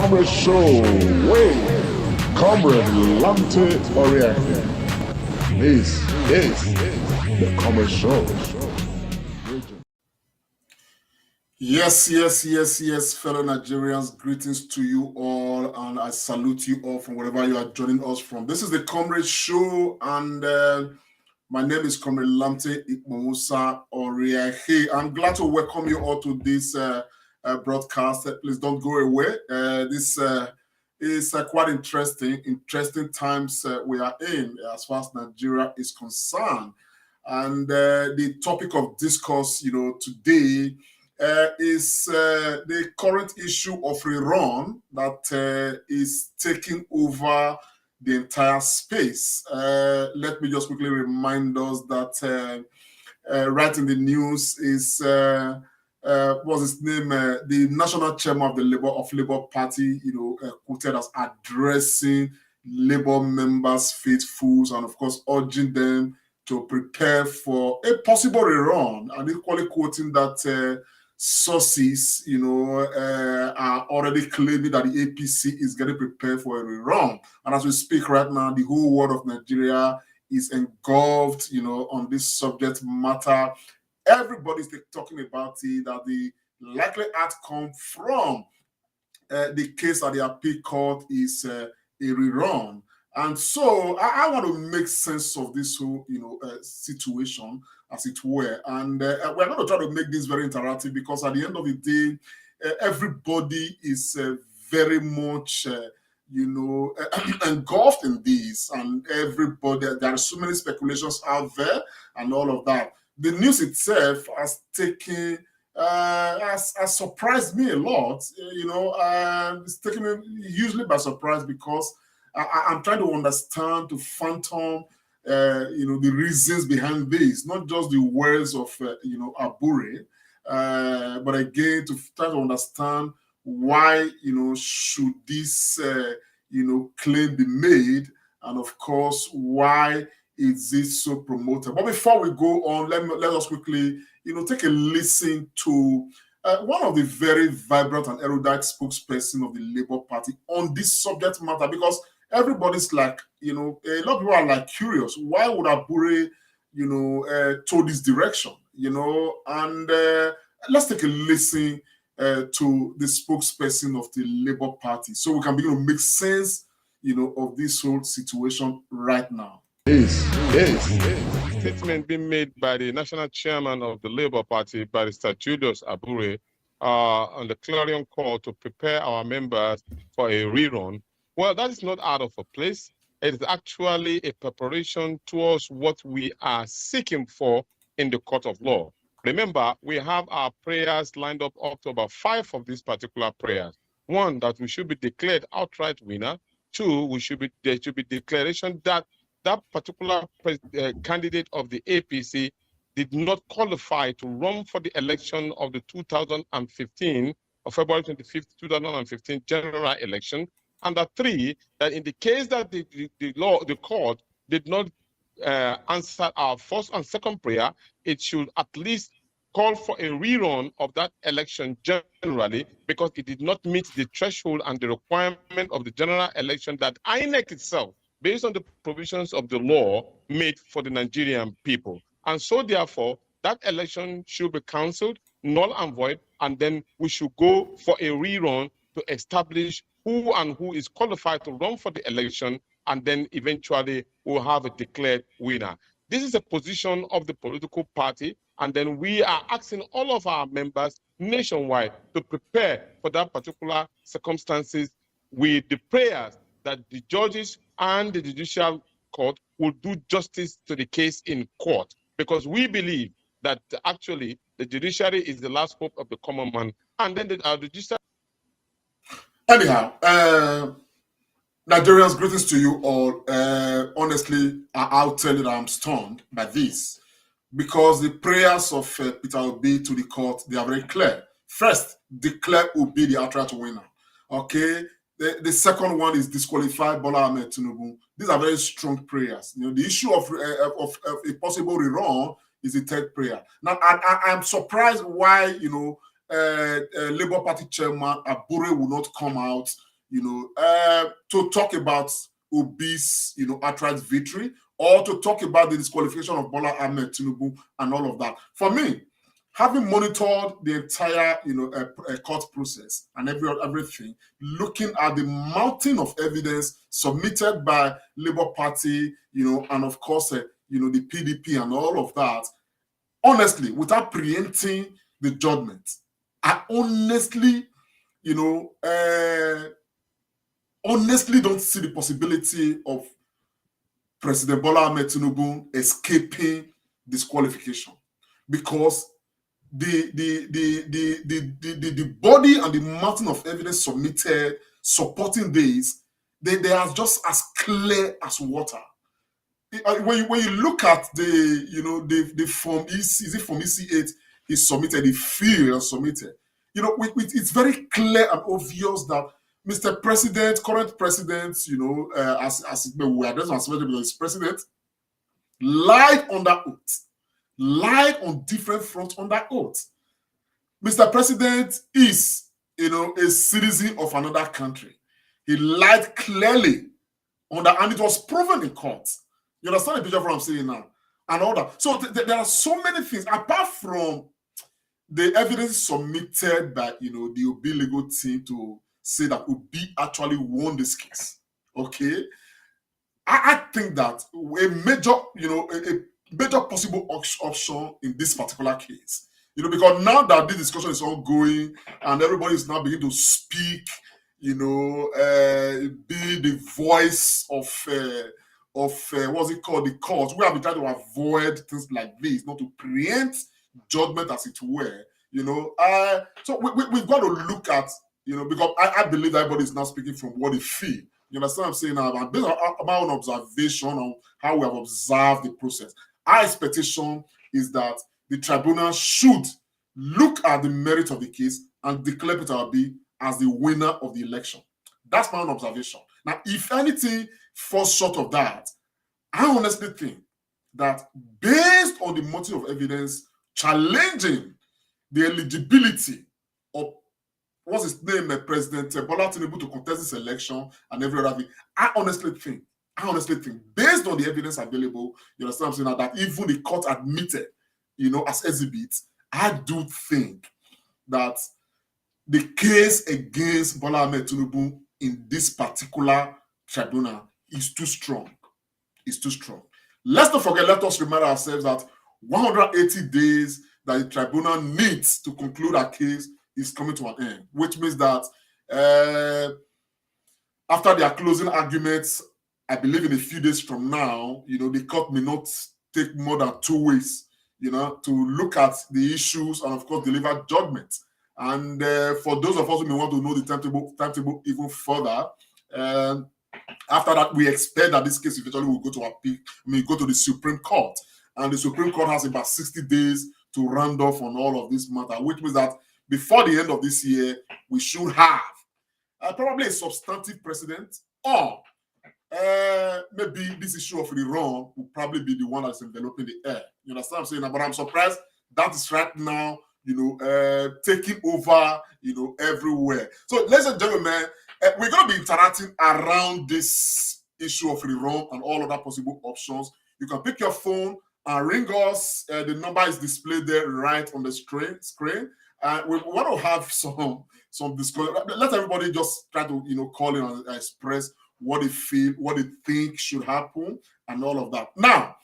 Comrade Show with Comrade Lamte Oriake. This is the Comrade Show. Yes, fellow Nigerians, greetings to you all, and I salute you all from wherever you are joining us from. This is the Comrade Show, and my name is Comrade Lamte Ikmomusa Oriake. I'm glad to welcome you all to this broadcast. Please don't go away. This is quite interesting times we are in as far as Nigeria is concerned. And the topic of discourse, today is the current issue of Rerun that is taking over the entire space. Let me just quickly remind us that right in the news is what's his name? The national chairman of the Labour Party, quoted as addressing Labour members, faithfuls, and of course urging them to prepare for a possible rerun, and equally quoting that sources, are already claiming that the APC is getting prepared for a rerun. And as we speak right now, the whole world of Nigeria is engulfed, on this subject matter. Everybody's talking about it, that the likely outcome from the case at the appeal court is a rerun. And so I want to make sense of this whole, situation, as it were. And we're going to try to make this very interactive, because at the end of the day, everybody is very much, engulfed in this. And everybody, there are so many speculations out there and all of that. The news itself has taken, has surprised me a lot. It's taken me hugely by surprise, because I'm trying to understand, to fathom, the reasons behind this, not just the words of, Abure, but again, to try to understand why, should this, claim be made, and of course, why is this so promoted. But before we go on, let us quickly, take a listen to one of the very vibrant and erudite spokesperson of the Labour Party on this subject matter, because everybody's like, a lot of people are like curious. Why would Abure, told this direction, and let's take a listen to the spokesperson of the Labour Party, so we can begin to make sense, of this whole situation right now. Statement being made by the national chairman of the Labour Party, Barrister Julius Abure, on the clarion call to prepare our members for a rerun. Well, that is not out of a place. It is actually a preparation towards what we are seeking for in the court of law. Remember, we have our prayers lined up to about 5 of these particular prayers. 1, that we should be declared outright winner. 2, there should be declaration that that particular candidate of the APC did not qualify to run for the election of the 2015, or February 25th, 2015 general election. And 3, that in the case that the court did not answer our first and second prayer, it should at least call for a rerun of that election generally, because it did not meet the threshold and the requirement of the general election that INEC itself, based on the provisions of the law, made for the Nigerian people. And so therefore, that election should be cancelled, null and void, and then we should go for a rerun to establish who is qualified to run for the election, and then eventually we'll have a declared winner. This is a position of the political party, and then we are asking all of our members nationwide to prepare for that particular circumstances, with the prayers that the judges and the judicial court will do justice to the case in court, because we believe that actually the judiciary is the last hope of the common man, and then the judiciary. Anyhow, Nigerians, greetings to you all. Honestly, I'll tell you that I'm stunned by this, because the prayers of Peter Obi to the court, they are very clear. First, declare Obi the outright winner. Okay. The second one is disqualify Bola Ahmed Tinubu. These are very strong prayers. The issue of a possible rerun is the third prayer. Now, I'm surprised why Labour Party chairman Abure will not come out, to talk about Obi's, outright victory, or to talk about the disqualification of Bola Ahmed Tinubu and all of that. For me, having monitored the entire, court process and everything, looking at the mountain of evidence submitted by Labour Party, and of course, the PDP and all of that, honestly, without preempting the judgment, I honestly, honestly don't see the possibility of President Bola Ahmed Tinubu escaping disqualification, because the body and the mountain of evidence submitted supporting this, they are just as clear as water. When you look at the form, is it Form EC8 is submitted, the field submitted, it's very clear and obvious that Mr. President, current president, as we address his president, lied under oath, lied on different fronts under oath. Mr. President is, a citizen of another country. He lied clearly and it was proven in court. You understand the picture of what I'm saying now? And all that. So there are so many things, apart from the evidence submitted by, the Obi legal team to say that Obi actually won this case. Okay? I think that a major possible option in this particular case, because now that this discussion is ongoing and everybody is now beginning to speak, be the voice of what's it called, the court. We have been trying to avoid things like this, not to preempt judgment, as it were. So we've got to look at, because I believe that everybody is now speaking from what they feel. You understand what I'm saying now? And based on my own observation on how we have observed the process, our expectation is that the tribunal should look at the merit of the case and declare Peter Obi as the winner of the election. That's my own observation. Now, if anything falls short of that, I honestly think that based on the mountain of evidence challenging the eligibility of what's his name, President Bola Tinubu, to contest this election and every other thing, I honestly think, based on the evidence available, you understand what I'm saying, that even the court admitted, as exhibits, I do think that the case against Bola Ahmed Tinubu in this particular tribunal is too strong. It's too strong. Let's not forget, let us remind ourselves that 180 days that the tribunal needs to conclude a case is coming to an end, which means that after their closing arguments, I believe in a few days from now, the court may not take more than 2 weeks, to look at the issues and, of course, deliver judgment. And for those of us who may want to know the timetable even further, after that, we expect that this case eventually will go to go to the Supreme Court. And the Supreme Court has about 60 days to round off on all of this matter, which means that before the end of this year, we should have probably a substantive precedent, or maybe this issue of Rerun will probably be the one that's enveloping the air. You understand what I'm saying? But I'm surprised that is right now, taking over, everywhere. So, ladies and gentlemen, we're going to be interacting around this issue of Rerun and all other possible options. You can pick your phone and ring us. The number is displayed there right on the screen. We want to have some discussion. Let everybody just try to, call in and express what they feel, what they think should happen, and all of that. Now,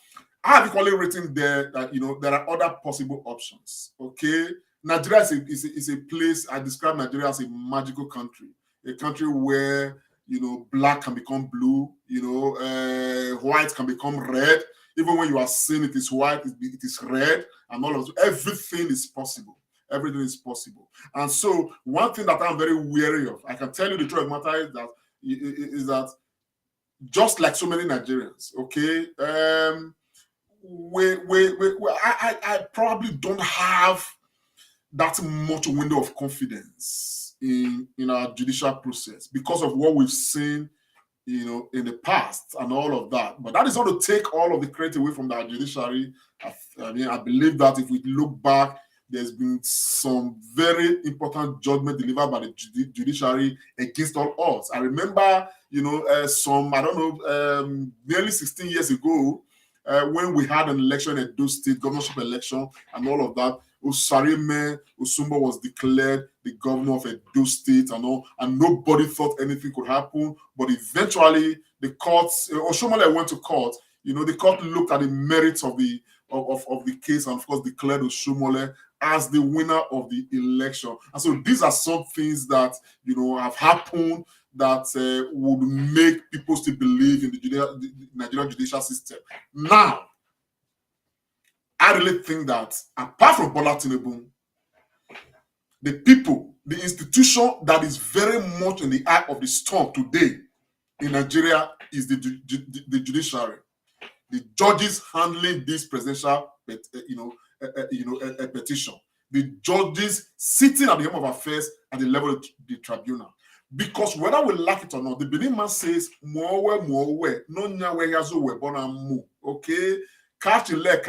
I have equally written there that, there are other possible options, okay? Nigeria is a place, I describe Nigeria as a magical country, a country where, black can become blue, white can become red. Even when you are saying it is white, it is red, and all of that. Everything is possible. Everything is possible. And so one thing that I'm very wary of, I can tell you the truth of the matter is that just like so many Nigerians, okay, I probably don't have that much window of confidence in our judicial process because of what we've seen, in the past and all of that. But that is not to take all of the credit away from the judiciary. I believe that if we look back, there's been some very important judgment delivered by the judiciary against all odds. I remember, nearly 16 years ago, when we had an election at Edo State, governorship election, and all of that, Osarime Osumba was declared the governor of Edo State and all, and nobody thought anything could happen. But eventually, the courts, Oshomole went to court. The court looked at the merits of the case and, of course, declared Oshomole as the winner of the election. And so these are some things that have happened that would make people still believe in the Nigerian judicial system. Now, I really think that apart from Bola Tinubu, the people, the institution that is very much in the eye of the storm today in Nigeria is the judiciary. The judges handling this presidential, petition. The judges sitting at the helm of affairs at the level of the tribunal. Because whether we like it or not, the Benin man says, okay? Catch a leg.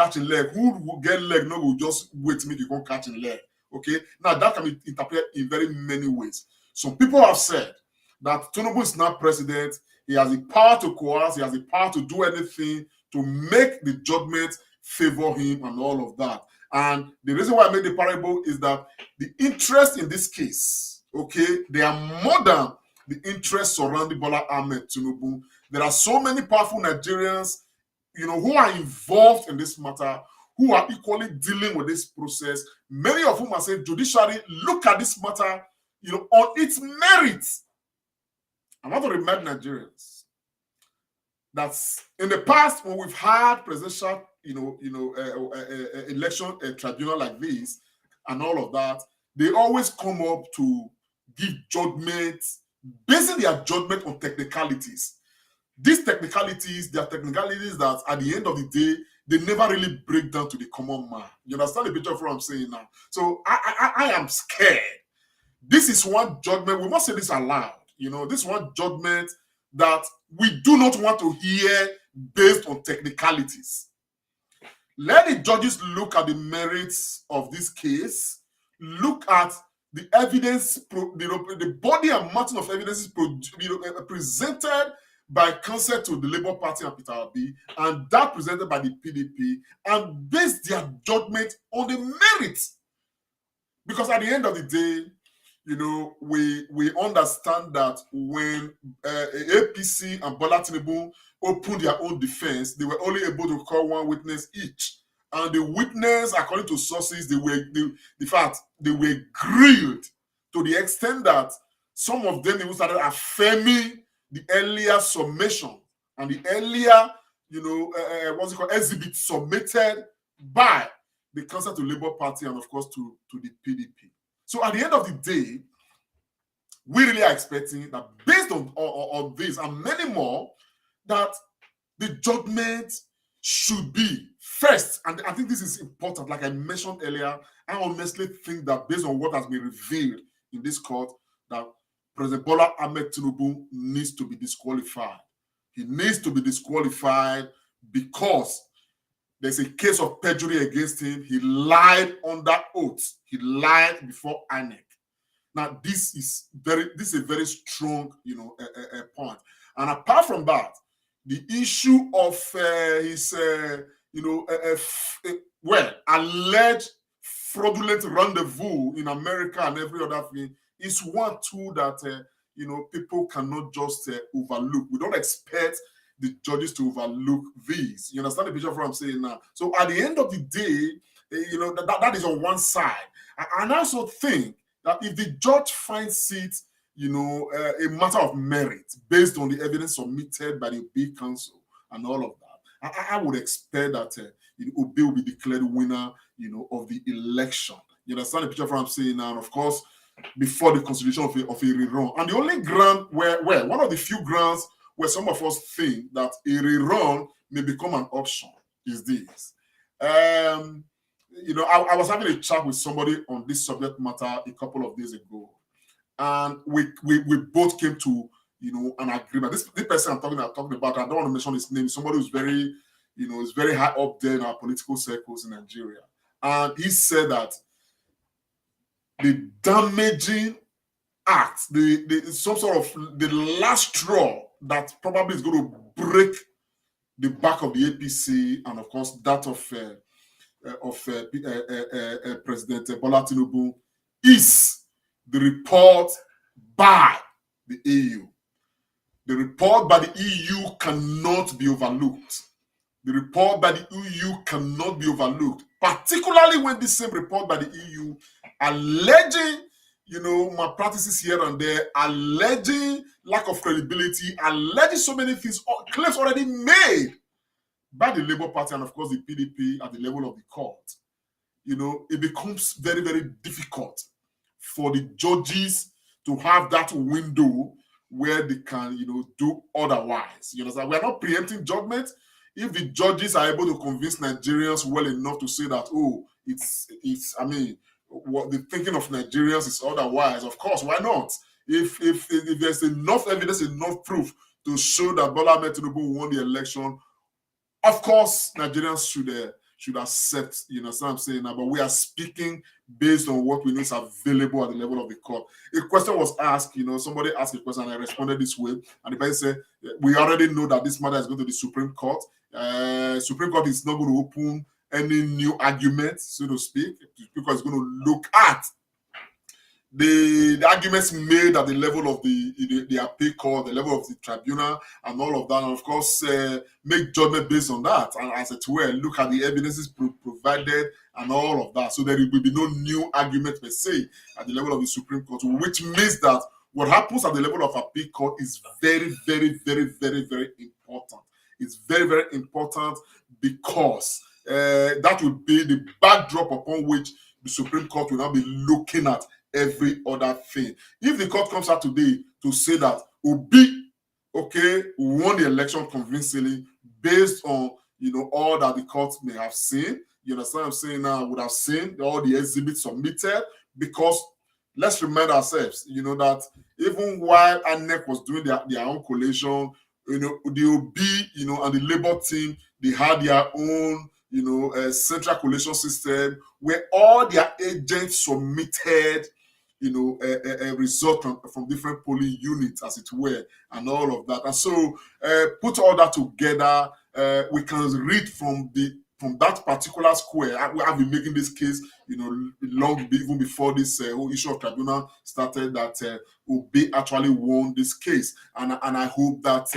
Who will get leg? No, will just wait till you can't catch a leg. Okay? Now, that can be interpreted in very many ways. Some people have said that Tinubu is not president. He has the power to coerce. He has the power to do anything to make the judgment favor him and all of that. And the reason why I made the parable is that the interest in this case, okay, they are more than the interest surrounding Bola Ahmed Tinubu. There are so many powerful Nigerians, who are involved in this matter, who are equally dealing with this process. Many of whom are saying, judiciary, look at this matter, on its merits. I want to remind Nigerians that in the past, when we've had presidential, election tribunal like this and all of that, they always come up to give judgment, basing their judgment on technicalities. These technicalities, they are technicalities that at the end of the day, they never really break down to the common man. You understand the picture of what I'm saying now? So I am scared. This is one judgment, we must say this aloud, this one judgment that we do not want to hear based on technicalities. Let the judges look at the merits of this case, look at the evidence, the body and mountain of evidence presented by counsel to the Labour Party and Peter Obi, and that presented by the PDP, and base their judgment on the merits. Because at the end of the day, we understand that when APC and Bola Tinubu opened their own defense, they were only able to call one witness each. And the witness, according to sources, they were grilled to the extent that some of them even started affirming the earlier summation and the earlier, exhibit submitted by the counsel to Labour Party and, of course, to the PDP. So at the end of the day, we really are expecting that based on this and many more, that the judgment should be first, and I think this is important, like I mentioned earlier, I honestly think that based on what has been revealed in this court, that President Bola Ahmed Tinubu needs to be disqualified. He needs to be disqualified because there's a case of perjury against him. He lied under oath. He lied before INEC. Now, this is a very strong, point. And apart from that, the issue of his, alleged fraudulent rendezvous in America and every other thing is one tool that, people cannot just overlook. We don't expect the judges to overlook these. You understand the picture of what I'm saying now? So at the end of the day, that is on one side. And I also think that if the judge finds it, a matter of merit based on the evidence submitted by the big counsel and all of that, I would expect that Obi will be declared winner, of the election. You understand the picture of what I'm saying now? And of course, before the constitution of a rerun. And the only ground where one of the few grounds where some of us think that a rerun may become an option is this. I was having a chat with somebody on this subject matter a couple of days ago, and we both came to an agreement. This person I'm talking about, I don't want to mention his name. Somebody who's very, is very high up there in our political circles in Nigeria, and he said that the damaging act, some sort of the last straw that probably is going to break the back of the APC and, of course, that of President Bola Tinubu is the report by the EU. The report by the EU cannot be overlooked. The report by the EU cannot be overlooked, particularly when this same report by the EU alleging, malpractices here and there, alleging lack of credibility, alleging so many things, claims already made by the Labour Party and, of course, the PDP at the level of the court. It becomes very, very difficult for the judges to have that window where they can, do otherwise. You understand? We're not preempting judgment. If the judges are able to convince Nigerians well enough to say that, what the thinking of Nigerians is otherwise, of course, why not? If there's enough evidence, enough proof to show that Bola Ahmed Tinubu won the election, of course, Nigerians should accept, you know what I'm saying? But we are speaking based on what we know is available at the level of the court. A question was asked, somebody asked a question and I responded this way. And the person said, we already know that this matter is going to the Supreme Court. Supreme Court is not going to open any new argument, so to speak. The Supreme Court is going to look at the arguments made at the level of the appeal court, the level of the tribunal, and all of that, and of course, make judgment based on that, and as it were, look at the evidences provided and all of that. So there will be no new argument per se at the level of the Supreme Court, which means that what happens at the level of appeal court is very, very, very, very, very important. It's very, very important because that would be the backdrop upon which the Supreme Court will now be looking at every other thing. If the court comes out today to say that Obi, won the election convincingly based on, all that the court may have seen, you understand what I'm saying now, would have seen all the exhibits submitted, because let's remind ourselves, that even while INEC was doing their own collation, the Obi, and the Labour team, they had their own, central collation system where all their agents submitted a result from different polling units, as it were, and all of that. And so put all that together, we can read from that particular square. I've been making this case, long even before this whole issue of tribunal started, that Obi actually won this case. And I hope that,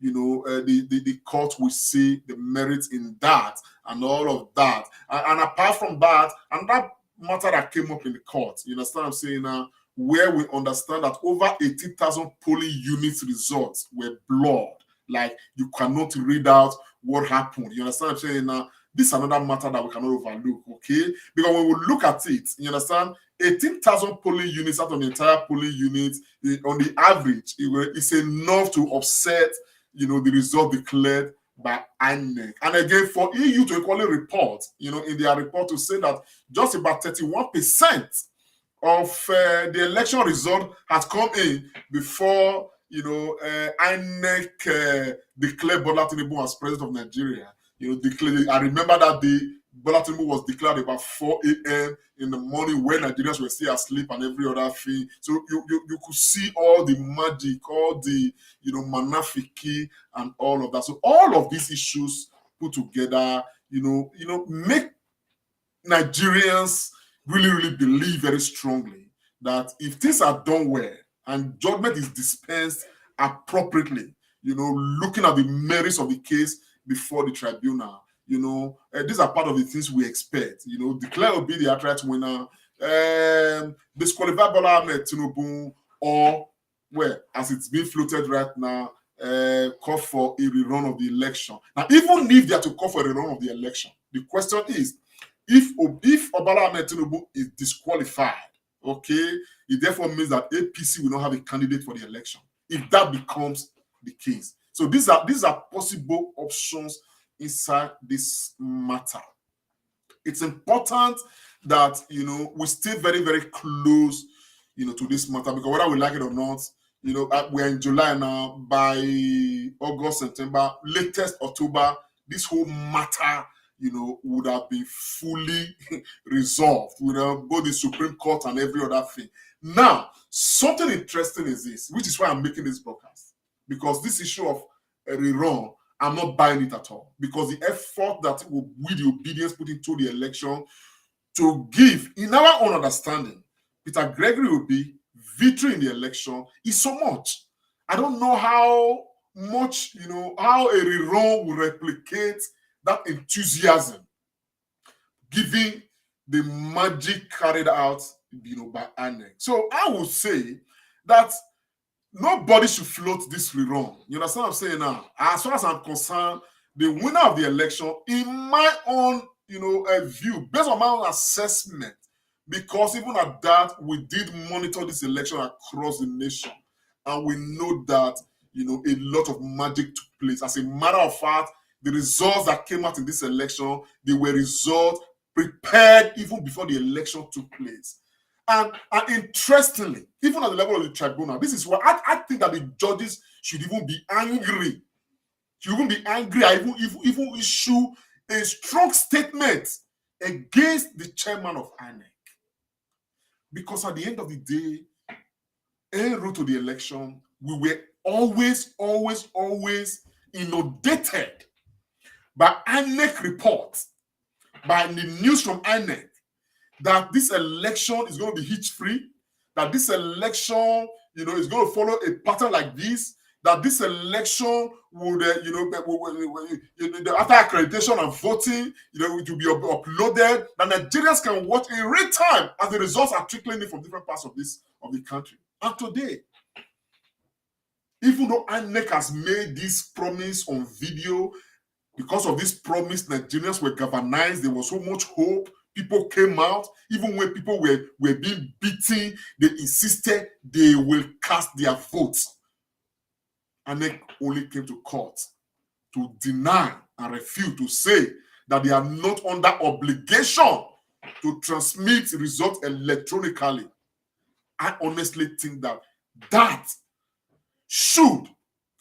the court will see the merits in that and all of that. And apart from that, and that matter that came up in the court, you understand what I'm saying now, where we understand that over 18,000 polling units results were blurred. Like, you cannot read out what happened. You understand what I'm saying now? This is another matter that we cannot overlook, okay? Because when we look at it, you understand, 18,000 polling units out of the entire polling unit, on the average, it's enough to offset, the result declared by INEC. And again, for EU to equally report, in their report to say that just about 31% of the election result has come in before, INEC declared Bola Tinubu as president of Nigeria. I remember that day, Bola Tinubu was declared about 4 a.m. in the morning when Nigerians were still asleep and every other thing. So you could see all the magic, all the manafiki and all of that. So all of these issues put together, make Nigerians really, really believe very strongly that if things are done well and judgment is dispensed appropriately, looking at the merits of the case before the tribunal, these are part of the things we expect. Declare will be the outright winner, disqualify Bola Ahmed Tinubu, or, well, as it's being floated right now, call for a rerun of the election. Now, even if they are to call for a rerun of the election, the question is, if Bola Ahmed Tinubu is disqualified, it therefore means that APC will not have a candidate for the election, if that becomes the case. So these are possible options inside this matter. It's important that we stay very, very close to this matter, because whether we like it or not, we're in July now. By August, September, latest October, this whole matter would have been fully resolved with both the Supreme Court and every other thing. Now, something interesting is this, which is why I'm making this broadcast, because this issue of a rerun, I'm not buying it at all, because the effort that will be the obedience put into the election to give, in our own understanding, Peter Gregory will be victory in the election is so much. I don't know how much, how a rerun will replicate that enthusiasm, given the magic carried out, by INEC. So I would say that nobody should float this rerun. You understand what I'm saying now? As far as I'm concerned, the winner of the election, in my own, view, based on my own assessment, because even at that, we did monitor this election across the nation, and we know that, a lot of magic took place. As a matter of fact, the results that came out in this election, they were results prepared even before the election took place. And interestingly, even at the level of the tribunal, this is why I think that the judges should even be angry. Should even be angry, and even issue a strong statement against the chairman of INEC. Because at the end of the day, en route to the election, we were always inundated by INEC reports, by the news from INEC, that this election is going to be hitch-free, that this election, is going to follow a pattern like this, that this election would, after accreditation and voting, it will be uploaded, that Nigerians can watch in real time as the results are trickling in from different parts of the country. And today, even though INEC has made this promise on video, because of this promise, Nigerians were galvanized. There was so much hope. People came out, even when people were being beaten, they insisted they will cast their votes. And they only came to court to deny and refuse to say that they are not under obligation to transmit results electronically. I honestly think that should,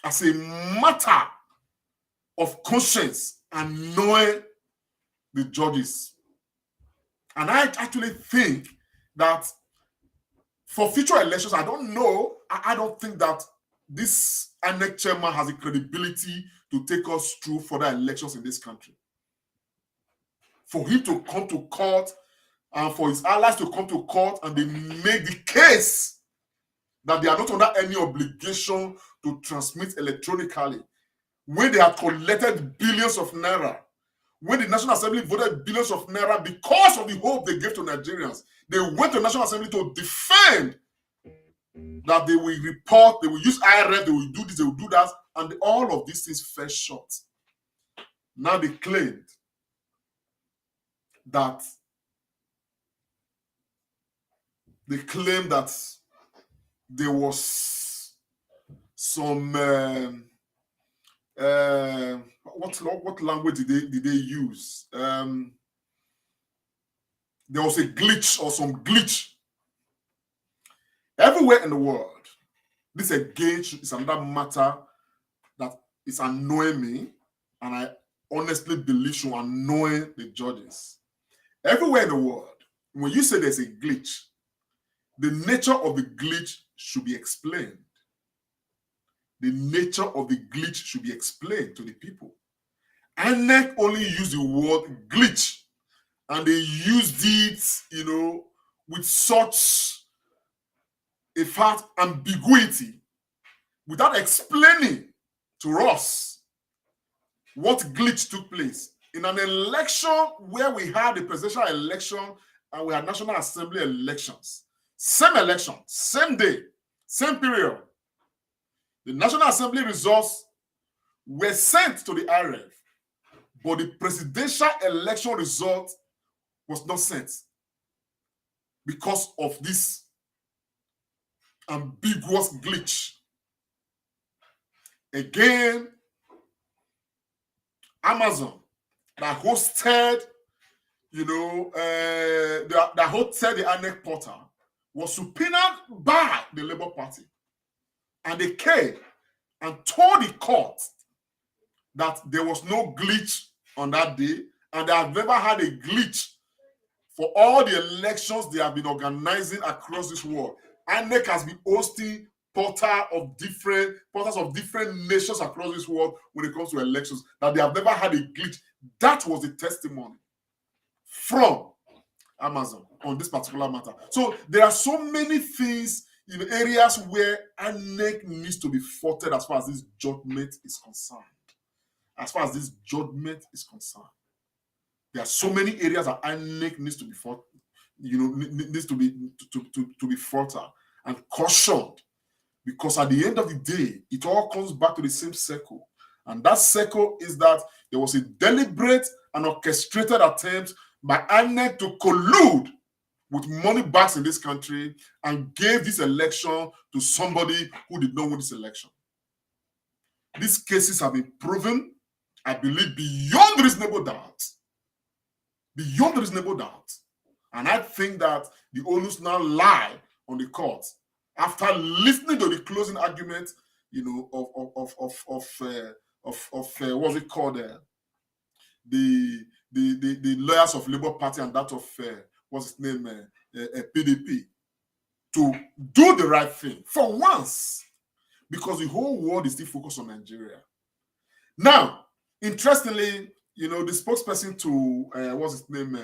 as a matter of conscience, annoy the judges. And I actually think that for future elections, I don't know, I don't think that this INEC chairman has the credibility to take us through further elections in this country. For him to come to court and for his allies to come to court and they make the case that they are not under any obligation to transmit electronically, when they have collected billions of naira, when the National Assembly voted billions of naira because of the hope they gave to Nigerians, they went to the National Assembly to defend that they will report, they will use IRF, they will do this, they will do that, and all of these things fell short. Now they claimed that there was some what language did they use? There was a glitch or some glitch everywhere in the world. This engage is another matter that is annoying me, and I honestly believe should annoy the judges. Everywhere in the world, when you say there's a glitch, the nature of the glitch should be explained. The nature of the glitch should be explained to the people. INEC only used the word glitch, and they used it, with such a fat ambiguity without explaining to us what glitch took place. In an election where we had a presidential election and we had National Assembly elections, same election, same day, same period, the National Assembly results were sent to the IRF, but the presidential election result was not sent because of this ambiguous glitch. Again, Amazon that hosted, that hosted the INEC portal was subpoenaed by the Labour Party. And they came and told the court that there was no glitch on that day And they have never had a glitch for all the elections they have been organizing across this world. INEC has been hosting portals of different nations across this world when it comes to elections, that they have never had a glitch. That was the testimony from Amazon on this particular matter. So there are so many things in areas where INEC needs to be faulted as far as this judgment is concerned. As far as this judgment is concerned, there are so many areas that INEC needs to be fought, needs to be faulted and cautioned, because at the end of the day, it all comes back to the same circle. And that circle is that there was a deliberate and orchestrated attempt by INEC to collude with money bags in this country and gave this election to somebody who did not win this election. These cases have been proven, I believe, beyond reasonable doubt. Beyond reasonable doubt. And I think that the onus now lie on the court after listening to the closing argument, of what's it called, the lawyers of Labour Party and that of what's his name, PDP, to do the right thing for once, because the whole world is still focused on Nigeria. Now, interestingly, the spokesperson to what's his name,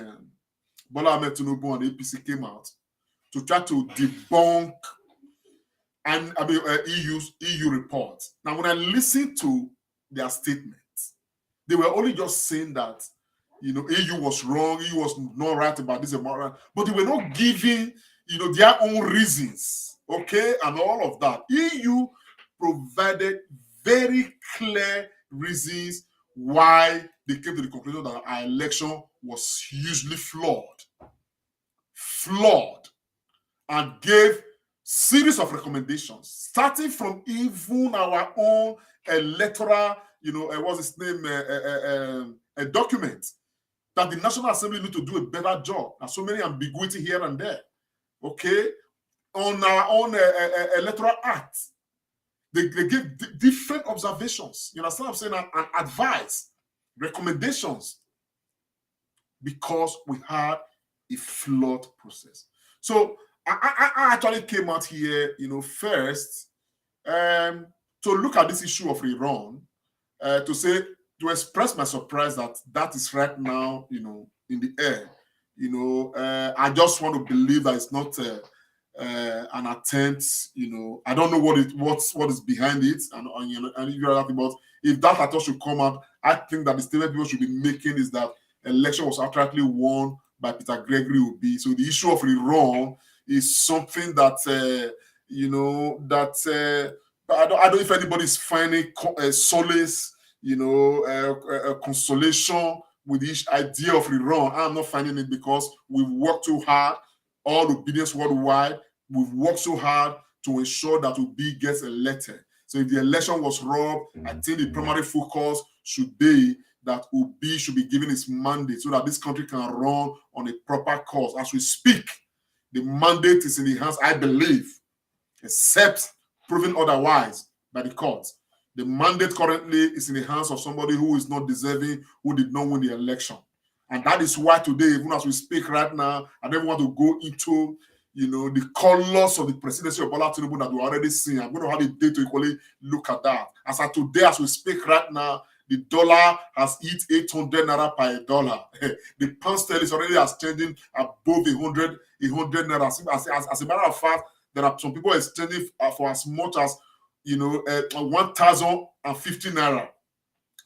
Bola Ahmed Tinubu and the APC came out to try to debunk EU reports. Now, when I listened to their statements, they were only just saying that EU was wrong, EU was not right about this, but they were not giving their own reasons, okay, and all of that. EU provided very clear reasons why they came to the conclusion that our election was hugely flawed, and gave series of recommendations, starting from even our own electoral, what's his name, a document that the National Assembly need to do a better job. There's so many ambiguity here and there, okay? On our own electoral act, they give different observations. You understand what I'm saying? And advice, recommendations, because we had a flawed process. So I actually came out here, first to look at this issue of Rerun, to express my surprise that is right now, in the air. I just want to believe that it's not an attempt. I don't know what is behind it, and if you're asking about if that at all should come out, I think that the statement people should be making is that election was accurately won by Peter Gregory Obi. So the issue of Rerun is something that I don't know if anybody is finding solace, consolation with this idea of Rerun. I'm not finding it, because we've worked too hard, all obedience worldwide. We've worked so hard to ensure that Obi gets elected. So if the election was robbed, I think the primary focus should be that Obi should be given his mandate so that this country can run on a proper course. As we speak, the mandate is in the hands, I believe, except proven otherwise by the courts. The mandate currently is in the hands of somebody who is not deserving, who did not win the election. And that is why today, even as we speak right now, I don't want to go into the colors of the presidency of Bola Tinubu that we already seen. I'm going to have a day to equally look at that. As of today, as we speak right now, the dollar has hit 800 naira per dollar. The pound sterling is already exchanging above 100 naira. As a matter of fact, there are some people exchanging for as much as 1,050 naira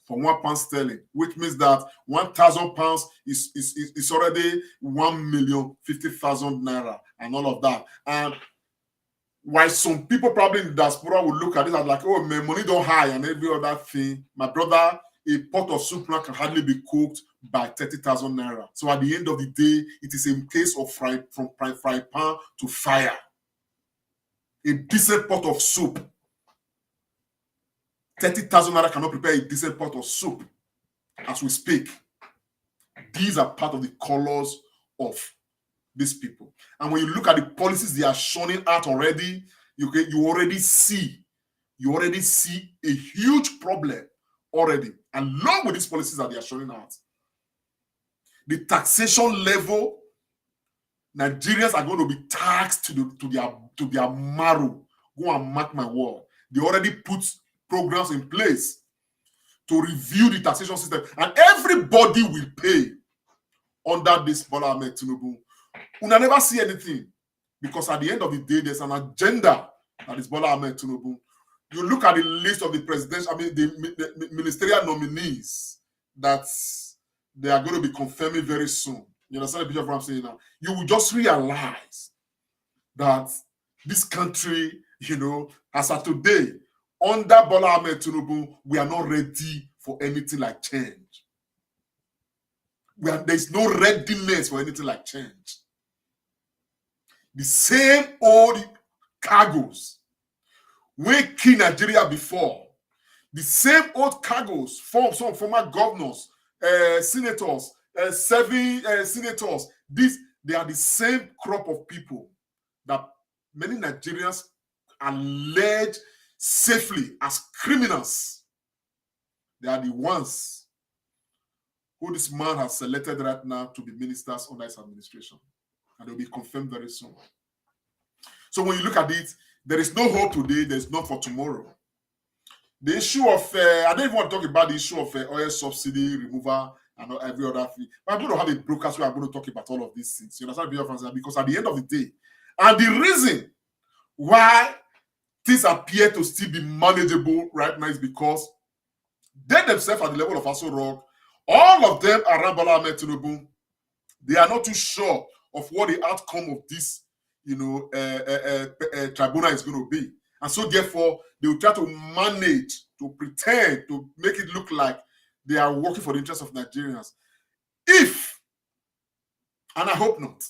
for 1 pound sterling, which means that 1,000 pounds is already 1,050,000 naira and all of that. And while some people probably in the diaspora will look at it as like, oh, my money don't high and every other thing, my brother, a pot of soup now can hardly be cooked by 30,000 naira. So at the end of the day, it is a case of fry pan to fire. A decent pot of soup, 30,000 naira cannot prepare a decent pot of soup as we speak. These are part of the colors of these people. And when you look at the policies they are showing out already, you already see a huge problem already, along with these policies that they are showing out. the taxation level, Nigerians are going to be taxed to their marrow. Go and mark my word. They already put programs in place to review the taxation system, and everybody will pay under this Bola Ahmed Tinubu. We never see anything, because at the end of the day, there's an agenda that is Bola Ahmed Tinubu. You look at the list of the presidential, the ministerial nominees that they are going to be confirming very soon. You understand the picture of what I'm saying now? You will just realize that this country, as of today, under Bola Ahmed Tinubu, we are not ready for anything like change. There's no readiness for anything like change. The same old cargoes we kill Nigeria before, the same old cargoes from some former governors, senators, serving senators, they are the same crop of people that many Nigerians allege safely as criminals. They are the ones who this man has selected right now to be ministers under his administration, and they'll be confirmed very soon. So when you look at it, there is no hope today, there's not for tomorrow. The issue of, I don't even want to talk about the issue of oil subsidy removal and every other thing. But I'm going to have a broadcast where I'm going to talk about all of these things. You understand? Because at the end of the day, and the reason why things appear to still be manageable right now is because they themselves at the level of Aso Rock, all of them around Bola Ahmed Tinubu, they are not too sure of what the outcome of this tribunal is going to be. And so therefore, they will try to manage, to pretend, to make it look like they are working for the interests of Nigerians. If, and I hope not,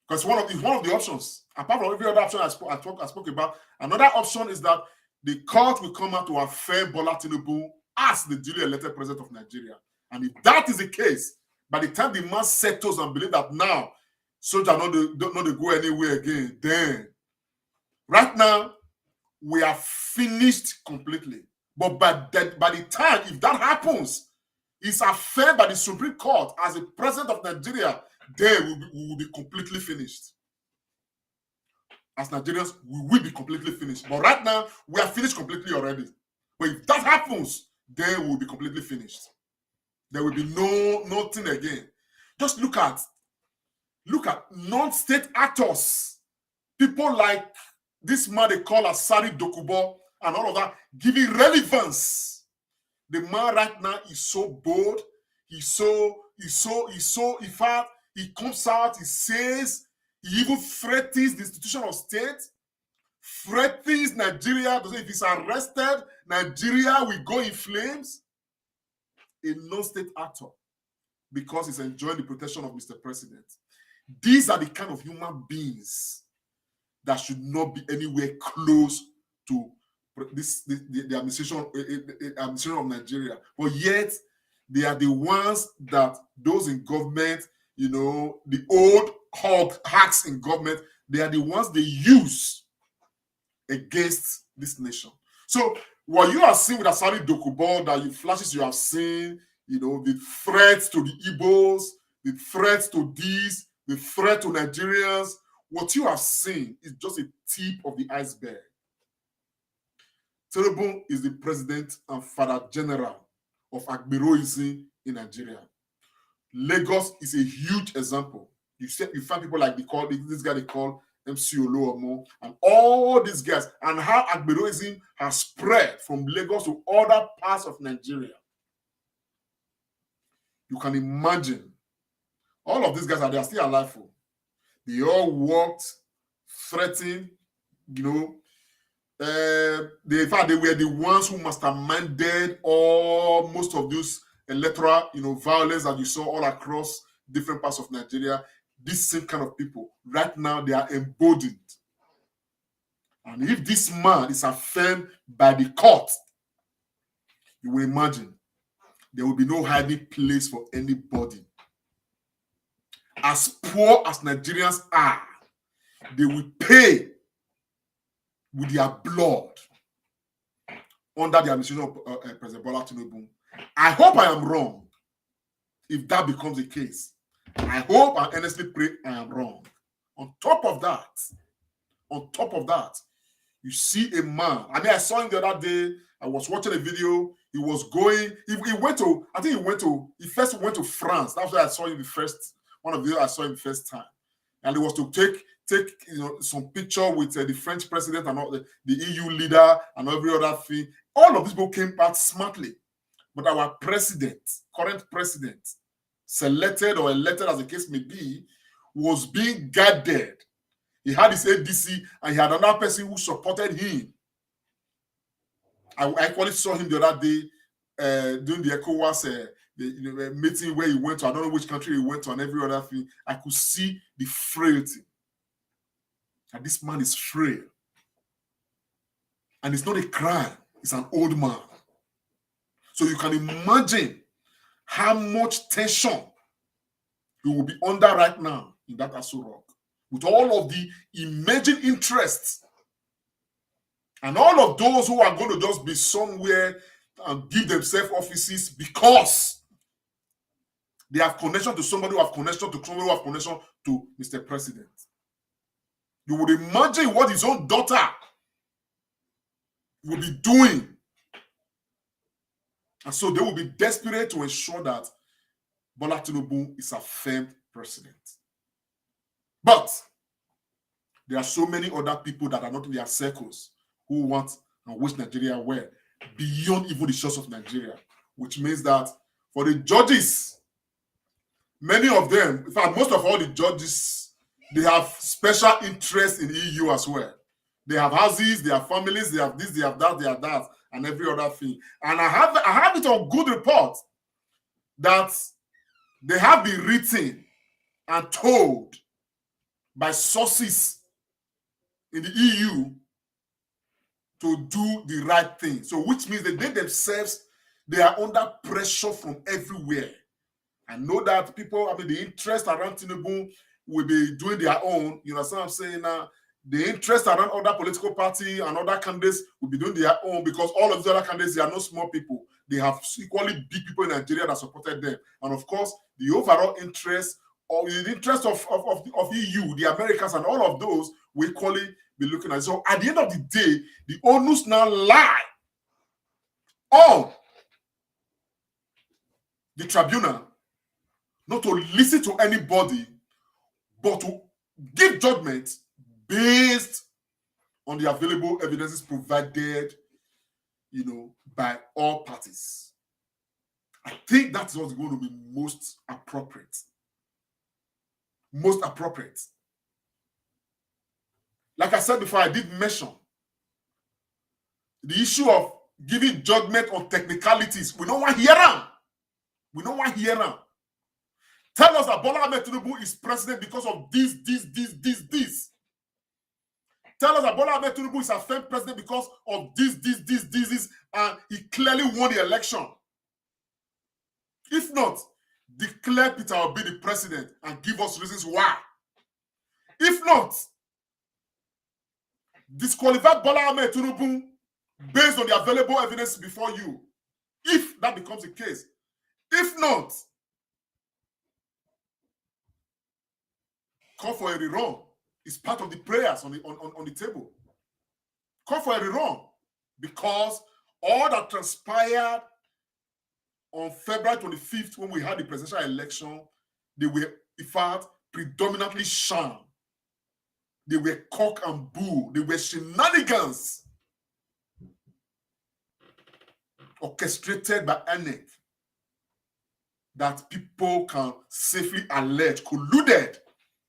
because one of the options, apart from every other option I spoke about, another option is that the court will come out to affirm Bola Tinubu as the duly elected president of Nigeria. And if that is the case, by the time the man settles and believe that now soldiers don't go anywhere again, then right now we are finished completely. But by the time, if that happens, it's affirmed by the Supreme Court as the president of Nigeria, then we will be completely finished. As Nigerians, we will be completely finished. But right now, we are finished completely already. But if that happens, then we will be completely finished. There will be nothing again. Just look at non-state actors, people like this man they call Asari Dokubo and all of that, giving relevance. The man right now is so bold. In fact, he comes out, he says, he even threatens the institution of state, threatens Nigeria. If he's arrested, Nigeria will go in flames. A non-state actor, because he's enjoying the protection of Mr. President. These are the kind of human beings that should not be anywhere close to the administration of Nigeria. But yet, they are the ones that those in government, the old hacks in government, they are the ones they use against this nation. So, what you are seeing with Asari Dokubo, that you flashes you have seen, the threats to the Igbos, the threats to these, the threat to Nigerians, what you have seen is just a tip of the iceberg. Tinubu is the president and father general of Agberoism in Nigeria. Lagos is a huge example. You find people like this guy they call MC Oluomo and all these guys, and how Agberoism has spread from Lagos to other parts of Nigeria. You can imagine all of these guys they are still alive. They all worked, threatened, in fact, they were the ones who masterminded most of those electoral, violence that you saw all across different parts of Nigeria. This same kind of people, right now, they are embodied. And if this man is affirmed by the court, you will imagine there will be no hiding place for anybody. As poor as Nigerians are, they will pay with their blood under the administration of President Bola Tinubu. I hope I am wrong if that becomes the case. I hope and earnestly pray I am wrong. On top of that, you see a man. I mean, I saw him the other day. I was watching a video. He was going, he went to, I think he first went to France. That's why I saw him the first, one of the videos I saw him the first time. And he was to take some picture with the French president and all the EU leader and every other thing. All of these people came back smartly. But our president, current president, selected or elected as the case may be, was being guarded. He had his ADC and he had another person who supported him. I actually saw him the other day during the ECOWAS meeting where he went to. I don't know which country he went to and every other thing. I could see the frailty. And this man is frail. And it's not a crime. It's an old man. So you can imagine how much tension he will be under right now in that Aso Rock, with all of the emerging interests and all of those who are going to just be somewhere and give themselves offices because they have connection to somebody who have connection to somebody who have connection to Mr. President. You would imagine what his own daughter will be doing. And so they will be desperate to ensure that Bola Tinubu is affirmed president. But there are so many other people that are not in their circles who want and wish Nigeria well, beyond even the shores of Nigeria, which means that for the judges, many of them, in fact, most of all the judges, they have special interest in EU as well. They have houses, they have families, they have this, they have that, they have that, and every other thing. And I have it on good report that they have been written and told by sources in the EU to do the right thing. So which means that they themselves, they are under pressure from everywhere. I know that people, I mean, the interest around Tinubu will be doing their own. You know what I'm saying now? The interest around other political parties and other candidates will be doing their own, because all of the other candidates, they are not small people. They have equally big people in Nigeria that supported them. And of course, the overall interest or the interest of EU, the Americans, and all of those will equally be looking at it. So at the end of the day, the onus now lie on the tribunal not to listen to anybody, but to give judgment based on the available evidences provided, you know, by all parties. I think that's what's going to be most appropriate. Most appropriate. Like I said before, I did mention the issue of giving judgment on technicalities. We don't want to hear them. We don't want to hear them. Tell us that Bola Ahmed Tinubu is president because of this. Tell us that Bola Ahmed Tinubu is affirmed president because of this, and he clearly won the election. If not, declare Peter Obi the president and give us reasons why. If not, disqualify Bola Ahmed Tinubu based on the available evidence before you. If that becomes the case. If not, call for a rerun. It's part of the prayers on the table. Call for a rerun, because all that transpired on February 25th when we had the presidential election, they were, in fact, predominantly sham. They were cock and bull. They were shenanigans orchestrated by INEC that people can safely allege colluded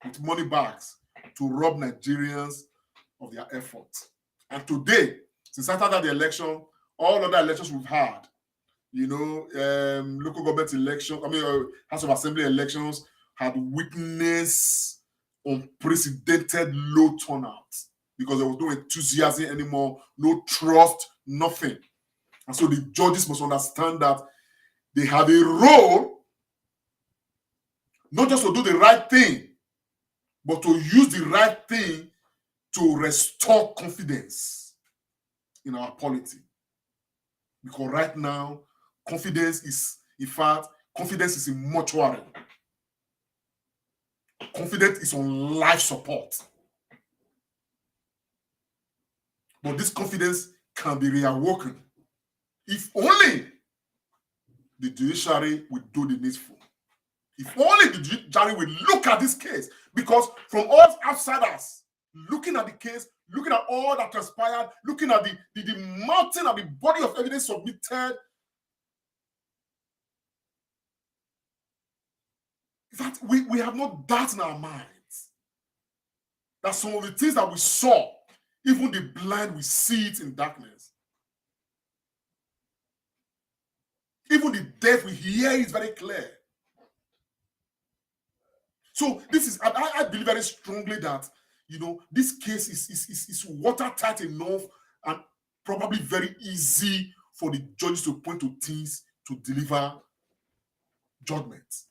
with money bags to rob Nigerians of their efforts. And today, since after the election, all other elections we've had, you know, local government election, House of Assembly elections had witnessed unprecedented low turnout because there was no enthusiasm anymore, no trust, nothing. And so the judges must understand that they have a role not just to do the right thing, but to use the right thing to restore confidence in our polity. Because right now, confidence is, in fact, confidence is in mortuary. confidence is on life support. But this confidence can be reawoken if only the judiciary will do the needful. If only the judiciary will look at this case, because from all outsiders looking at the case, looking at all that transpired, looking at the mountain of the body of evidence submitted, that we have no doubt in our minds that some of the things that we saw, even the blind will see it in darkness. Even the deaf will hear it very clear. So this is, I believe very strongly that, you know, this case is watertight enough and probably very easy for the judges to point to things to deliver judgments.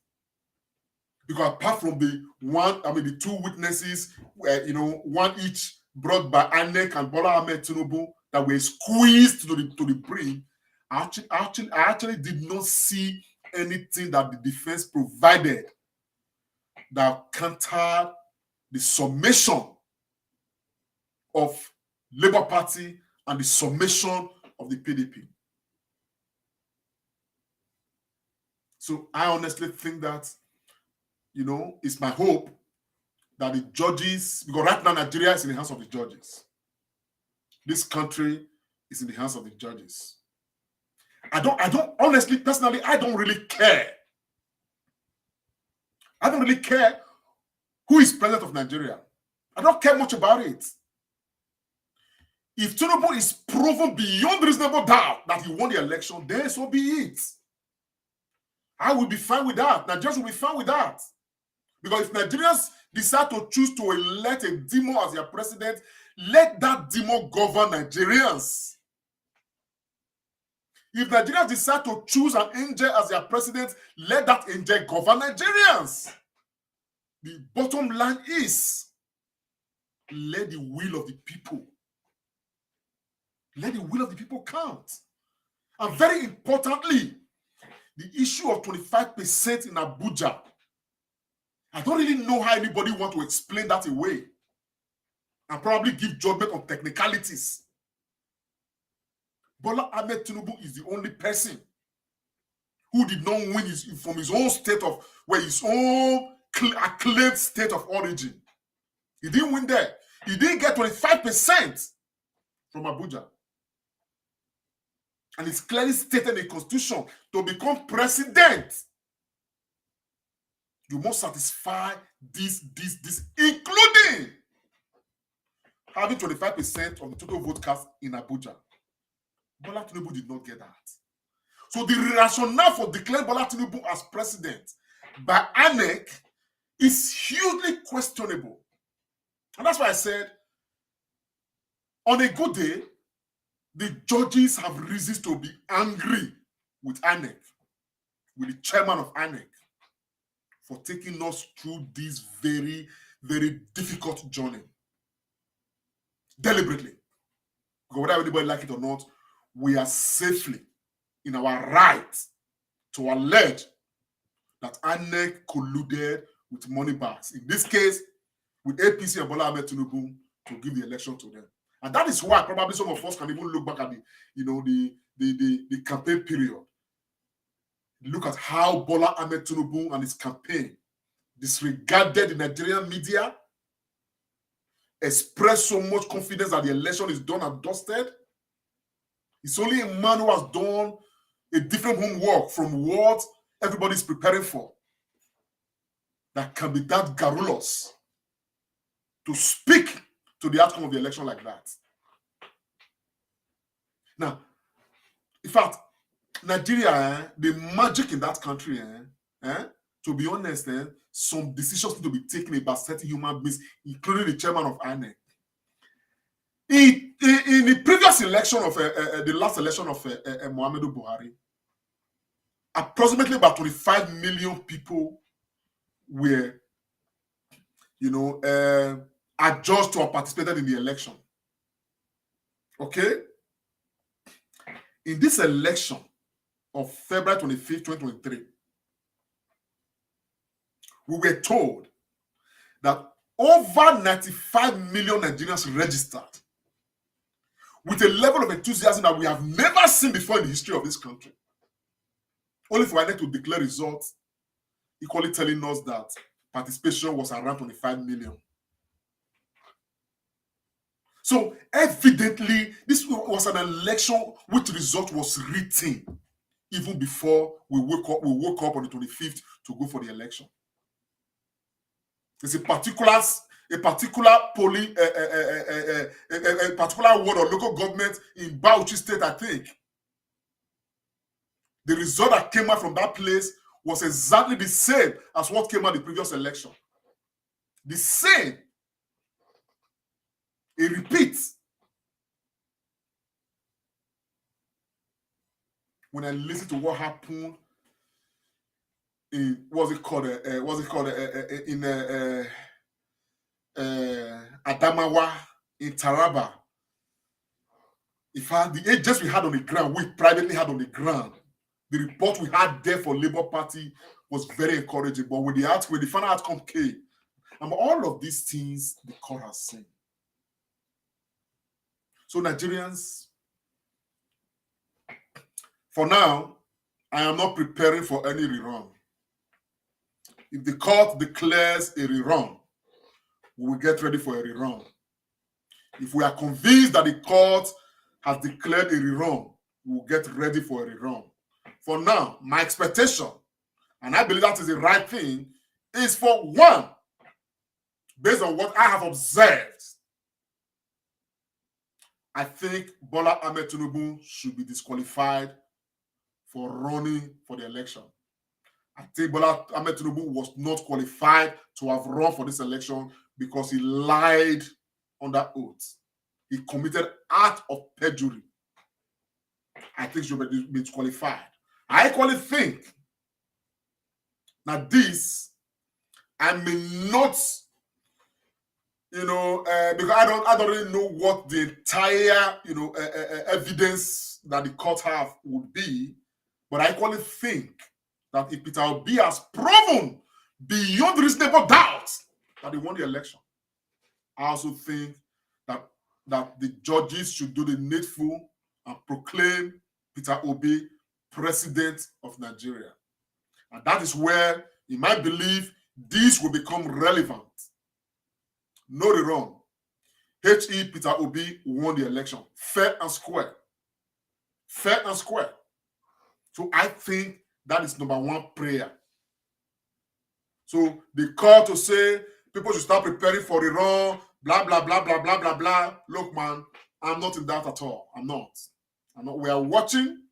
Because apart from the two witnesses, you know, one each brought by INEC and Bola Ahmed Tinubu that were squeezed to the brim, I actually did not see anything that the defense provided that countered the summation of Labour Party and the summation of the PDP. So I honestly think that, you know, it's my hope that the judges, because right now Nigeria is in the hands of the judges. This country is in the hands of the judges. I don't honestly, personally, I don't really care. I don't really care who is president of Nigeria. I don't care much about it. If Tinubu is proven beyond reasonable doubt that he won the election, then so be it. I will be fine with that. Nigerians will be fine with that. Because if Nigerians decide to choose to elect a demo as their president, let that demo govern Nigerians. If Nigerians decide to choose an angel as their president, let that angel govern Nigerians. The bottom line is, let the will of the people, let the will of the people count. And very importantly, the issue of 25% in Abuja, I don't really know how anybody wants to explain that away and probably give judgment on technicalities. Bola Ahmed Tinubu is the only person who did not win from his own state of, where his own acclaimed state of origin. He didn't win there. He didn't get 25% from Abuja. And it's clearly stated in the Constitution, to become president, you must satisfy this, including having 25% of the total vote cast in Abuja. Bola Tinubu did not get that. So the rationale for declaring Bola Tinubu as president by INEC is hugely questionable. And that's why I said, on a good day, the judges have reasons to be angry with INEC, with the chairman of INEC, for taking us through this very, very difficult journey. Deliberately. Because whether anybody like it or not, we are safely in our right to allege that INEC colluded with money bags. In this case, with APC and Bola Ahmed Tinubu to give the election to them. And that is why probably some of us can even look back at the campaign period. Look at how Bola Ahmed Tinubu and his campaign disregarded the Nigerian media, expressed so much confidence that the election is done and dusted. It's only a man who has done a different homework from what everybody's preparing for that can be that garrulous to speak to the outcome of the election like that. Now, in fact, Nigeria, the magic in that country, to be honest, some decisions need to be taken about certain human beings, including the chairman of INEC. In the previous election of the last election of Muhammadu Buhari, approximately about 25 million people were, adjudged to have participated in the election. Okay? In this election of February 25th, 2023, we were told that over 95 million Nigerians registered with a level of enthusiasm that we have never seen before in the history of this country. Only for INEC to declare results, equally telling us that participation was around 25 million. So evidently, this was an election which result was written even before we woke up on the 25th to go for the election. It's a particular polling, a particular ward or local government in Bauchi State, I think. The result that came out from that place was exactly the same as what came out the previous election. The same. It repeats. When I listen to what happened in Adamawa, in Taraba, in fact, the agents we had on the ground, we privately had on the ground, the report we had there for Labour Party was very encouraging. But when the final outcome came, and all of these things the court has seen. So Nigerians, for now, I am not preparing for any rerun. If the court declares a rerun, we will get ready for a rerun. If we are convinced that the court has declared a rerun, we will get ready for a rerun. For now, my expectation, and I believe that is the right thing, is for one, based on what I have observed, I think Bola Ahmed Tinubu should be disqualified for running for the election. I think Bola Ahmed Tinubu was not qualified to have run for this election because he lied under oath. He committed act of perjury. I think he should be disqualified. I equally think that this, I may not, because I don't really know what the entire, evidence that the court have would be, but I equally think that if Peter Obi has proven beyond reasonable doubt that he won the election, I also think that the judges should do the needful and proclaim Peter Obi president of Nigeria. And that is where, in my belief, this will become relevant. No rerun. H.E. Peter Obi won the election. Fair and square. Fair and square. So I think that is number one prayer. So the call to say people should start preparing for rerun, blah, blah, blah, blah, blah, blah, blah. Look, man, I'm not in that at all. I'm not. We are watching.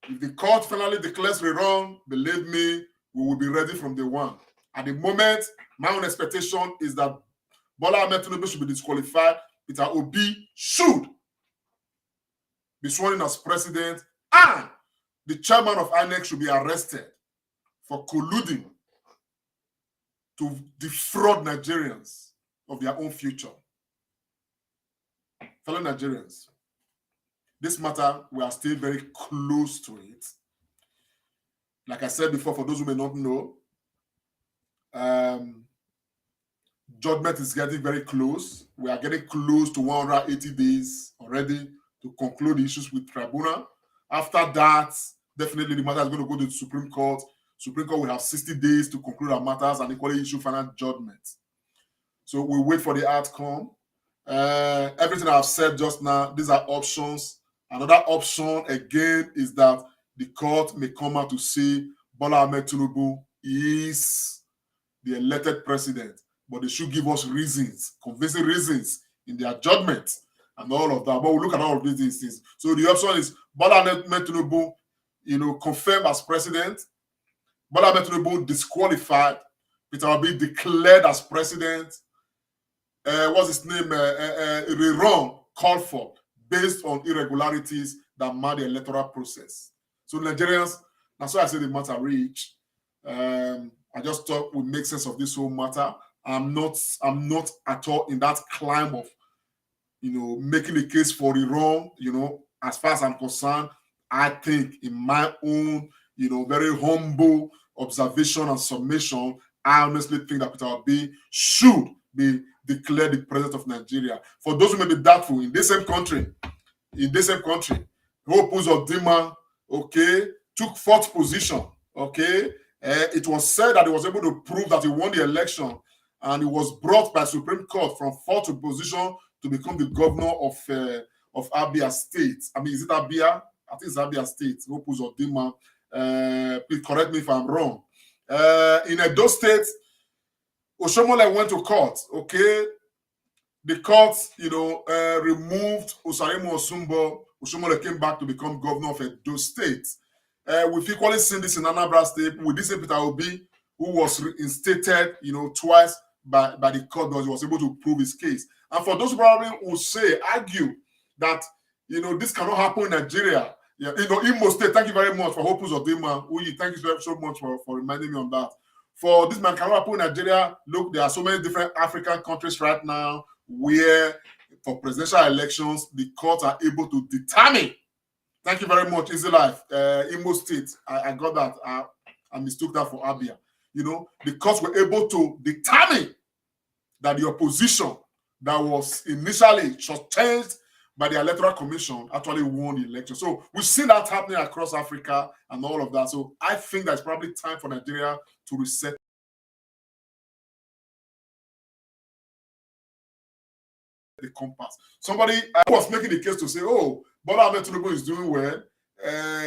If the court finally declares rerun, believe me, we will be ready from day one. At the moment, my own expectation is that Bola Ahmed Tinubu should be disqualified. Peter Obi should be sworn in as president, and the chairman of INEC should be arrested for colluding to defraud Nigerians of their own future. Fellow Nigerians, this matter, we are still very close to it. Like I said before, for those who may not know, judgment is getting very close. We are getting close to 180 days already to conclude the issues with tribunal. After that, definitely the matter is going to go to the Supreme Court. Supreme Court will have 60 days to conclude our matters and equally issue final judgment. So we wait for the outcome. Everything I've said just now, these are options. Another option, again, is that the court may come out to say Bola Ahmed Tinubu is the elected president, but they should give us reasons, convincing reasons in their judgment and all of that. But we'll look at all of these things. So the option is Bola Ahmed Tinubu, confirmed as president, Bola Ahmed Tinubu disqualified, Peter Obi declared as president, what's his name, rerun called for, based on irregularities that marred the electoral process. So Nigerians, that's why I say the matter reach. I just thought we make sense of this whole matter. I'm not at all in that climb of, making a case for the wrong. As far as I'm concerned, I think in my own, very humble observation and submission, I honestly think that Peter Obi should be declared the president of Nigeria. For those who may be doubtful, in this same country, Hope Uzodinma, okay, took fourth position, okay. It was said that he was able to prove that he won the election, and he was brought by Supreme Court from fourth position to become the governor of Abia State. I mean, is it Abia? I think it's Abia State. Hope Uzodinma. Please correct me if I'm wrong. In Edo State, Oshomole went to court, okay. The court, removed Osaremo Osumbo. Oshomole came back to become governor of Edo State. We've equally seen this in Anambra State with this Peter Obi, who was reinstated, twice by the court, because he was able to prove his case. And for those who probably will argue that, this cannot happen in Nigeria. Yeah, Imo State, thank you very much for Hope Uzodinma. Thank you so much for reminding me on that. For this man cannot happen in Nigeria, look, there are so many different African countries right now where for presidential elections, the courts are able to determine. Thank you very much, Easy Life. Imo State, I got that. I mistook that for Abia. The courts were able to determine that the opposition that was initially changed by the Electoral Commission actually won the election. So we've seen that happening across Africa and all of that. So I think that it's probably time for Nigeria to reset the compass. Somebody was making the case to say, oh, Bola Ahmed Tinubu is doing well.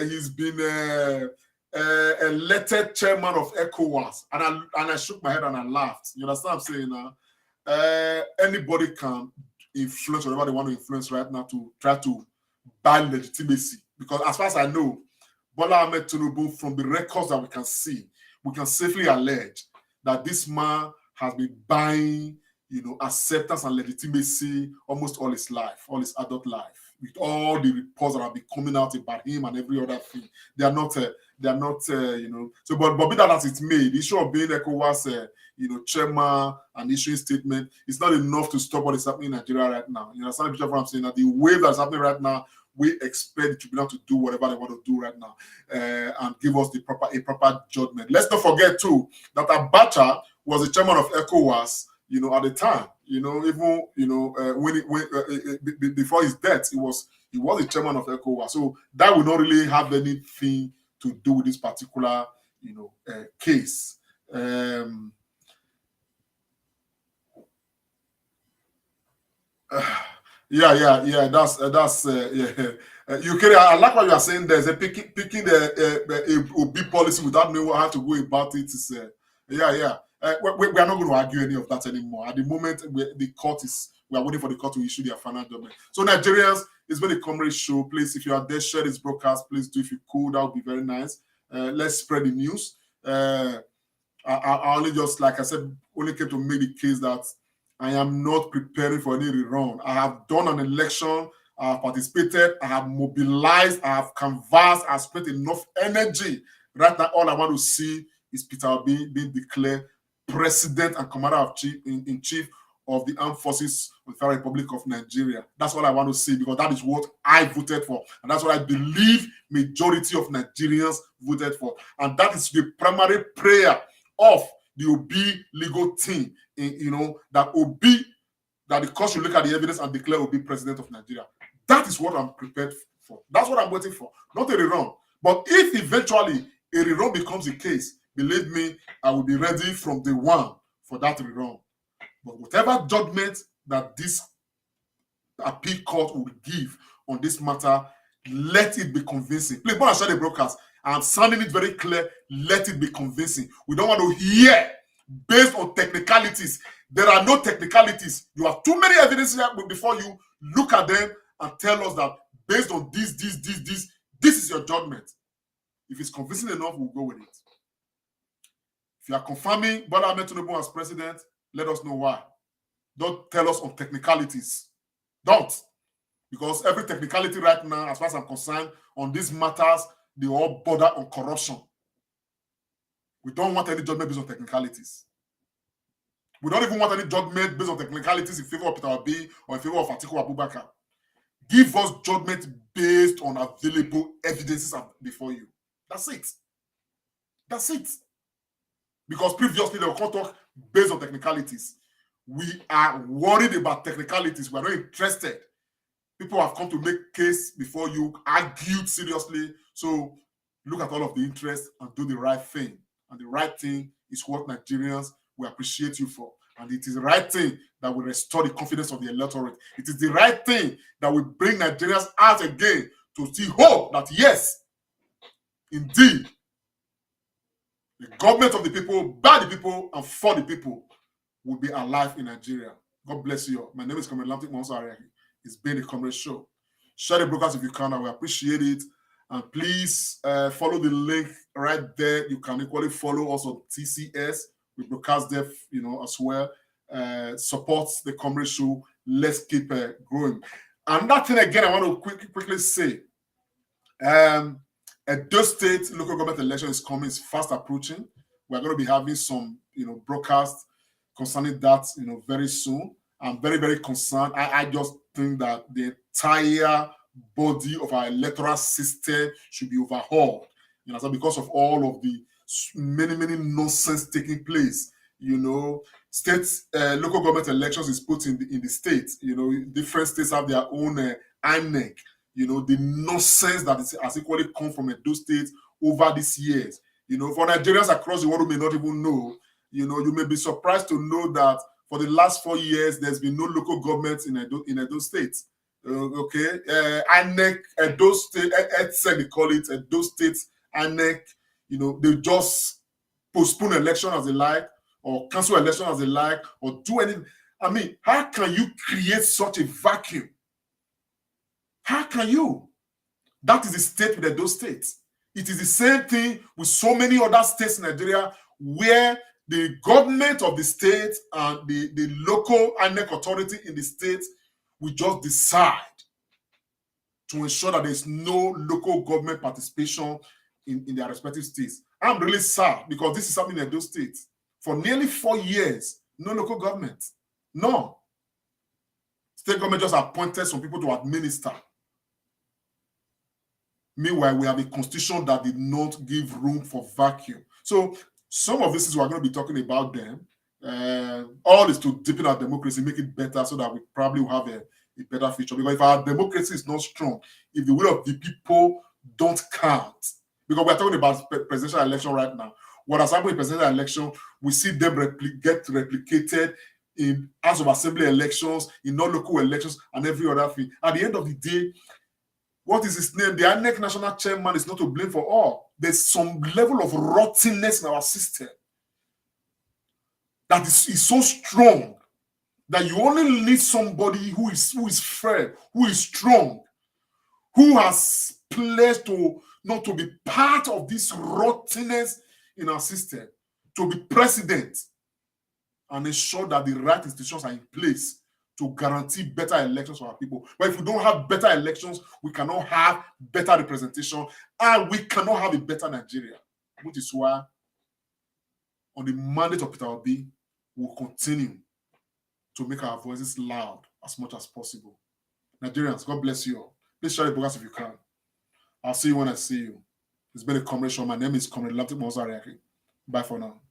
He's been elected chairman of ECOWAS. And I shook my head and I laughed. You understand what I'm saying? Anybody can influence whatever they want to influence right now to try to buy legitimacy. Because as far as I know, Bola Ahmed Tinubu, from the records that we can see, we can safely allege that this man has been buying, acceptance and legitimacy almost all his life, all his adult life, with all the reports that have been coming out about him and every other thing. They are not, so, but be that as it's made, the issue of being ECOWAS, chairman and issuing statement, it's not enough to stop what is happening in Nigeria right now. You understand the picture of what I'm saying? That the wave that's happening right now, we expect the tribunal to do whatever they want to do right now and give us a proper judgment. Let's not forget too that Abacha was the chairman of ECOWAS, at the time, before his death, he was the chairman of ECOWAS. So that will not really have anything to do with this particular, case. Yeah. That's UK. I like what you are saying. There's a picking the Obi policy without knowing how to go about it. Is we are not going to argue any of that anymore. At the moment, we are waiting for the court to issue their final judgment. So Nigerians, it's been a comrade show. Please, if you are there, share this broadcast. Please do if you could. That would be very nice. Let's spread the news. I only just, like I said, only came to make the case that I am not preparing for any rerun. I have done an election. I have participated. I have mobilized. I have canvassed. I have spent enough energy. Right now, all I want to see is Peter Obi being declared President and Commander-in-Chief of the Armed Forces of the Federal Republic of Nigeria. That's all I want to see, because that is what I voted for. And that's what I believe majority of Nigerians voted for. And that is the primary prayer of the Obi legal team, that the court should look at the evidence and declare Obi President of Nigeria. That is what I'm prepared for. That's what I'm waiting for. Not a rerun. But if eventually a rerun becomes the case, believe me, I will be ready from day one for that rerun. But whatever judgment that this appeal court will give on this matter, let it be convincing. Please, when I share the broadcast, I'm sounding it very clear. Let it be convincing. We don't want to hear based on technicalities. There are no technicalities. You have too many evidences before you look at them and tell us that based on this is your judgment. If it's convincing enough, we'll go with it. If you are confirming Bola Ahmed Tinubu as president, let us know why. Don't tell us on technicalities. Don't. Because every technicality right now, as far as I'm concerned, on these matters, they all border on corruption. We don't want any judgment based on technicalities. We don't even want any judgment based on technicalities in favor of Peter Obi or in favor of Atiku Abubakar. Give us judgment based on available evidences before you. That's it. That's it. Because previously they will come talk based on technicalities. We are worried about technicalities. We are not interested. People have come to make case before you, argued seriously. So look at all of the interest and do the right thing. And the right thing is what Nigerians will appreciate you for. And it is the right thing that will restore the confidence of the electorate. It is the right thing that will bring Nigerians out again to see hope that yes, indeed, the government of the people, by the people, and for the people will be alive in Nigeria. God bless you all. My name is Comrade Lamtic Monsari. It's been a Comrade Show. Share the broadcast if you can. I will appreciate it. And please follow the link right there. You can equally follow us on TCS. We broadcast there, as well. Support the Comrade Show. Let's keep growing. And that thing again, I want to quickly say. Edo State local government election is coming. It's fast approaching. We're going to be having some, broadcast concerning that, very soon. I'm very, very concerned. I just think that the entire body of our electoral system should be overhauled. So because of all of the many nonsense taking place. States, local government elections is put in the states. Different states have their own INEC. The nonsense that has equally come from Edo State over these years. For Nigerians across the world who may not even know, you may be surprised to know that for the last 4 years, there's been no local government in Edo State. INEC, Edo State, EDSEC, they call it, Edo State, INEC, they just postpone election as they like, or cancel election as they like, or do anything. I mean, how can you create such a vacuum? How can you? That is the state with Edo State. It is the same thing with so many other states in Nigeria where the government of the state and the local INEC authority in the state will just decide to ensure that there's no local government participation in their respective states. I'm really sad because this is happening in Edo State. For nearly 4 years, no local government. No. State government just appointed some people to administer. Meanwhile, we have a constitution that did not give room for vacuum. So some of this is we're going to be talking about them. All is to deepen our democracy, make it better so that we probably will have a better future. Because if our democracy is not strong, if the will of the people don't count, because we're talking about presidential election right now. What has happened in presidential election, we see them get replicated in House of Assembly elections, in non-local elections, and every other thing. At the end of the day, what is his name? The INEC national chairman is not to blame for all. There's some level of rottenness in our system that is so strong that you only need somebody who is fair, who is strong, who has pledged to not to be part of this rottenness in our system, to be president and ensure that the right institutions are in place to guarantee better elections for our people. But if we don't have better elections, we cannot have better representation, and we cannot have a better Nigeria. Which is why, on the mandate of Peter Obi, we'll continue to make our voices loud as much as possible. Nigerians, God bless you all. Please share the broadcast if you can. I'll see you when I see you. It's been a Comrade Show. My name is Comrade Lamtic Monsari. Bye for now.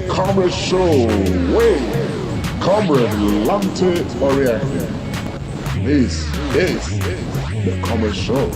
Comrade Show, Comrade Lamtic Oriakhi. This is the Comrade Show.